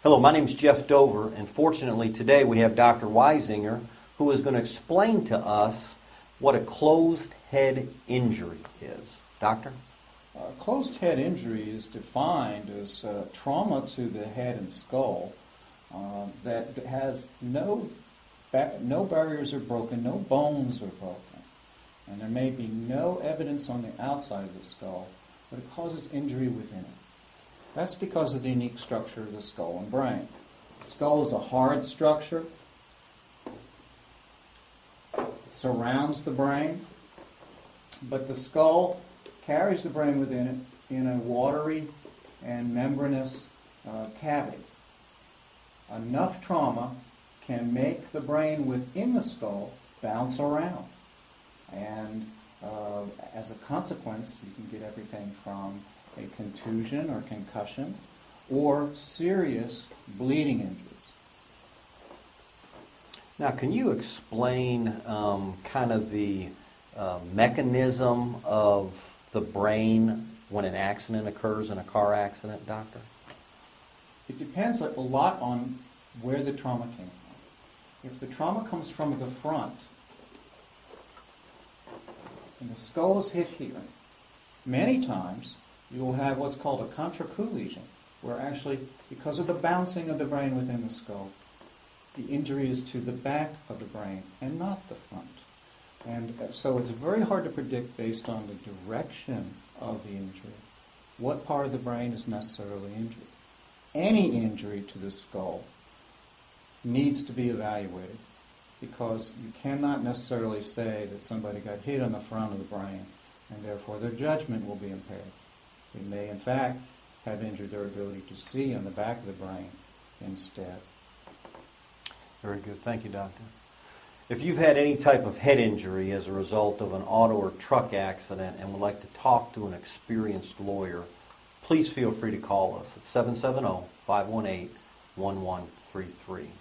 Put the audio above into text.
Hello, my name is Jeff Dover, and fortunately today we have Dr. Weisinger, who is going to explain to us what a closed head injury is. Doctor? Closed head injury is defined as trauma to the head and skull that has no barriers are broken, no bones are broken, and there may be no evidence on the outside of the skull, but it causes injury within it. That's because of the unique structure of the skull and brain. The skull is a hard structure. It surrounds the brain, but the skull carries the brain within it in a watery and membranous cavity. Enough trauma can make the brain within the skull bounce around. And as a consequence, you can get everything from a contusion or concussion or serious bleeding injuries. Now, can you explain kind of the mechanism of the brain when an accident occurs in a car accident, Doctor? It depends a lot on where the trauma came from. If the trauma comes from the front, and the skull is hit here, many times you will have what's called a contractile lesion, where actually, because of the bouncing of the brain within the skull, the injury is to the back of the brain and not the front. And so it's very hard to predict based on the direction of the injury what part of the brain is necessarily injured. Any injury to the skull needs to be evaluated because you cannot necessarily say that somebody got hit on the front of the brain and therefore their judgment will be impaired. They may in fact have injured their ability to see on the back of the brain instead. Very good. Thank you, Doctor. If you've had any type of head injury as a result of an auto or truck accident and would like to talk to an experienced lawyer, please feel free to call us at 770-518-1133.